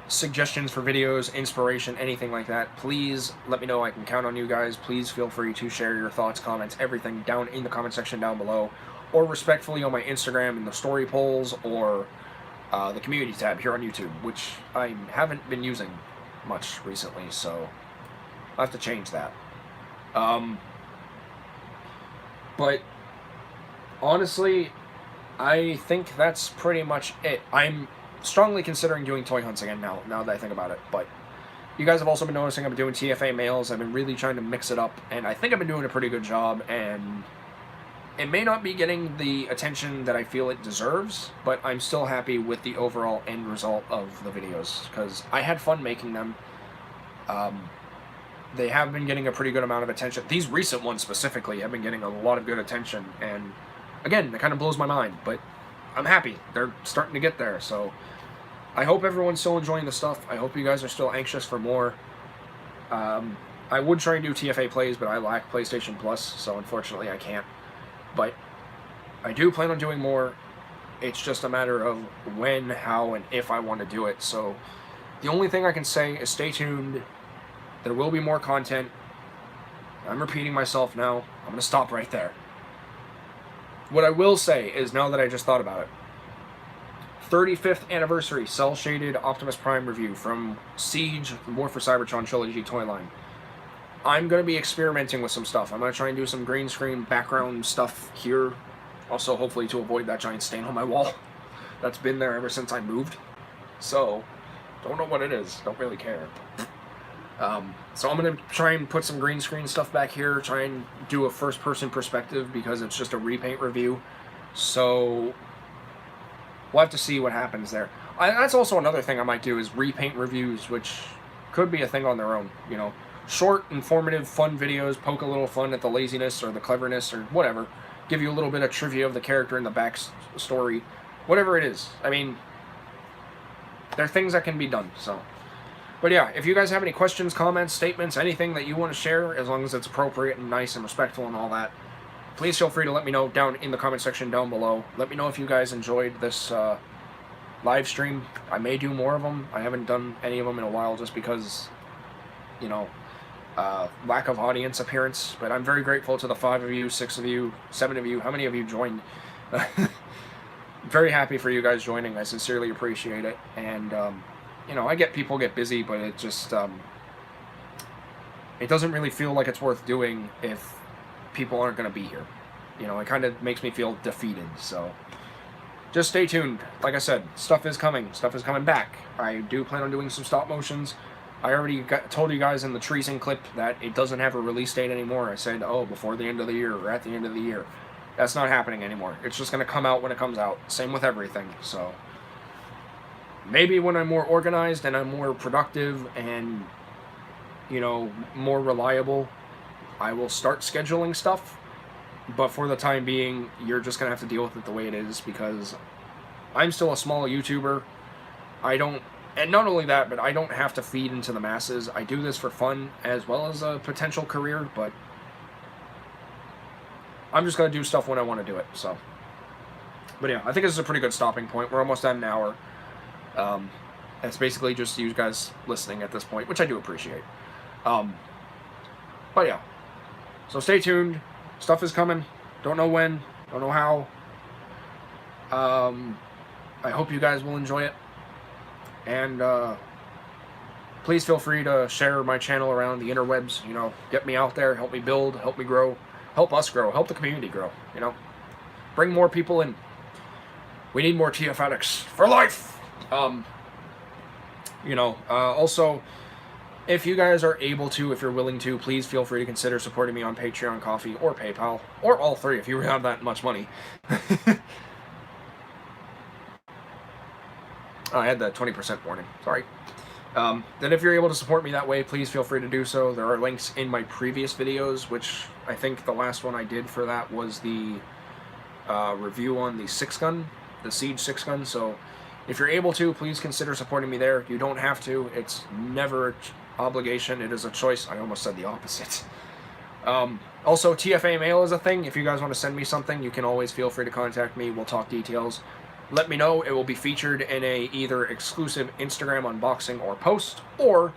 suggestions for videos, inspiration, anything like that, please let me know. I can count on you guys. Please feel free to share your thoughts, comments, everything down in the comment section down below, or respectfully on my Instagram in the story polls, or the community tab here on YouTube, which I haven't been using much recently, so I'll have to change that. But honestly, I think that's pretty much it. I'm strongly considering doing toy hunts again now that I think about it. But you guys have also been noticing I've been doing TFA mails. I've been really trying to mix it up, and I think I've been doing a pretty good job, and it may not be getting the attention that I feel it deserves, but I'm still happy with the overall end result of the videos, because I had fun making them. They have been getting a pretty good amount of attention. These recent ones specifically have been getting a lot of good attention, and again, it kind of blows my mind, but I'm happy. They're starting to get there, so I hope everyone's still enjoying the stuff. I hope you guys are still anxious for more. I would try and do TFA plays, but I lack PlayStation Plus, so unfortunately I can't. But I do plan on doing more. It's just a matter of when, how, and if I want to do it. So the only thing I can say is stay tuned. There will be more content. I'm repeating myself now. I'm going to stop right there. What I will say is, now that I just thought about it, 35th anniversary cel-shaded Optimus Prime review from Siege, the War for Cybertron trilogy toy line. I'm going to be experimenting with some stuff. I'm going to try and do some green screen background stuff here. Also, hopefully to avoid that giant stain on my wall. That's been there ever since I moved. So, don't know what it is. Don't really care. So I'm going to try and put some green screen stuff back here. Try and do a first person perspective, because it's just a repaint review. So, we'll have to see what happens there. That's also another thing I might do, is repaint reviews, which could be a thing on their own, you know. Short, informative, fun videos, poke a little fun at the laziness or the cleverness or whatever. Give you a little bit of trivia of the character and the backstory. Whatever it is. I mean, there are things that can be done, so. But yeah, if you guys have any questions, comments, statements, anything that you want to share, as long as it's appropriate and nice and respectful and all that, please feel free to let me know down in the comment section down below. Let me know if you guys enjoyed this live stream. I may do more of them. I haven't done any of them in a while just because, you know, lack of audience appearance, but I'm very grateful to the 5 of you, 6 of you, 7 of you, how many of you joined. Very happy for you guys joining. I sincerely appreciate it, and you know, I get people get busy, but it just it doesn't really feel like it's worth doing if people aren't going to be here. You know, it kind of makes me feel defeated, so just stay tuned. Like I said, stuff is coming back. I do plan on doing some stop motions. I already told you guys in the Treason clip that it doesn't have a release date anymore. I said, oh, before the end of the year or at the end of the year. That's not happening anymore. It's just going to come out when it comes out. Same with everything. So maybe when I'm more organized and I'm more productive and, you know, more reliable, I will start scheduling stuff. But for the time being, you're just going to have to deal with it the way it is, because I'm still a small YouTuber. And not only that, but I don't have to feed into the masses. I do this for fun as well as a potential career, but I'm just going to do stuff when I want to do it, so. But yeah, I think this is a pretty good stopping point. We're almost at an hour. It's basically just you guys listening at this point, which I do appreciate. But yeah, so stay tuned. Stuff is coming. Don't know when. Don't know how. I hope you guys will enjoy it. And please feel free to share my channel around the interwebs. You know, get me out there, help me build, help me grow, help us grow, help the community grow. You know, bring more people in. We need more TF addicts for life. You know, also, if you guys are able to, if you're willing to, please feel free to consider supporting me on Patreon, Coffee, or PayPal, or all three if you have that much money. Oh, I had that 20% warning. Sorry. Then if you're able to support me that way, please feel free to do so. There are links in my previous videos, which I think the last one I did for that was the review on the 6-gun, the Siege 6-gun. So if you're able to, please consider supporting me there. You don't have to. It's never an obligation. It is a choice. I almost said the opposite. Also, TFA mail is a thing. If you guys want to send me something, you can always feel free to contact me. We'll talk details. Let me know. It will be featured in a either exclusive Instagram unboxing or post, or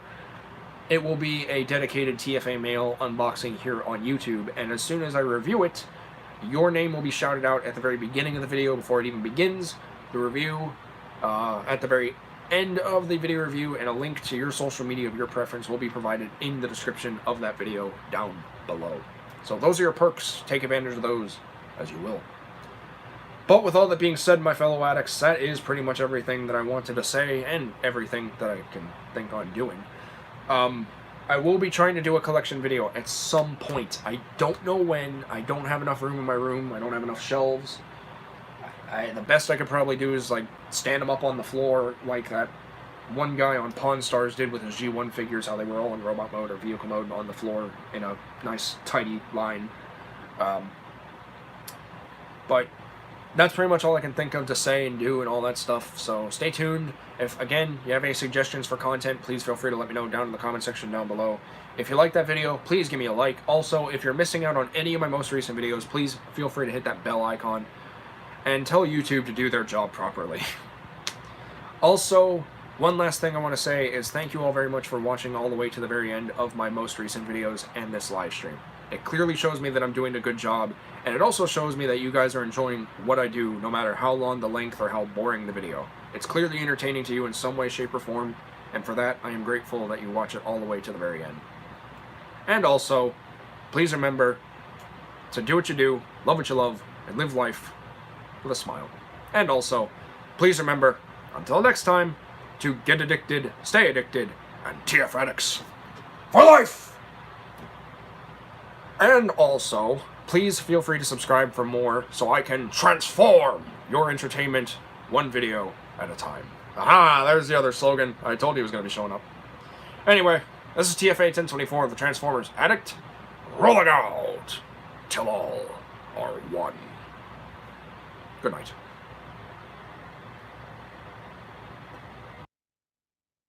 it will be a dedicated TFA mail unboxing here on YouTube. And as soon as I review it, your name will be shouted out at the very beginning of the video before it even begins the review. At the very end of the video review, and a link to your social media of your preference will be provided in the description of that video down below. So those are your perks. Take advantage of those as you will. But with all that being said, my fellow addicts, that is pretty much everything that I wanted to say, and everything that I can think on doing. I will be trying to do a collection video at some point. I don't know when. I don't have enough room in my room. I don't have enough shelves. The best I could probably do is like stand them up on the floor like that one guy on Pawn Stars did with his G1 figures, how they were all in robot mode or vehicle mode on the floor in a nice tidy line. But that's pretty much all I can think of to say and do and all that stuff. So stay tuned. If, again, you have any suggestions for content, please feel free to let me know down in the comment section down below. If you like that video, please give me a like. Also, if you're missing out on any of my most recent videos, please feel free to hit that bell icon and tell YouTube to do their job properly. Also, one last thing I want to say is thank you all very much for watching all the way to the very end of my most recent videos and this live stream. It clearly shows me that I'm doing a good job, and it also shows me that you guys are enjoying what I do, no matter how long the length or how boring the video. It's clearly entertaining to you in some way, shape, or form, and for that, I am grateful that you watch it all the way to the very end. And also, please remember to do what you do, love what you love, and live life with a smile. And also, please remember, until next time, to get addicted, stay addicted, and TF addicts for life! And also, please feel free to subscribe for more so I can transform your entertainment one video at a time. Aha, there's the other slogan. I told you it was going to be showing up. Anyway, this is TFA 1024 of the Transformers Addict, rolling out till all are one. Good night.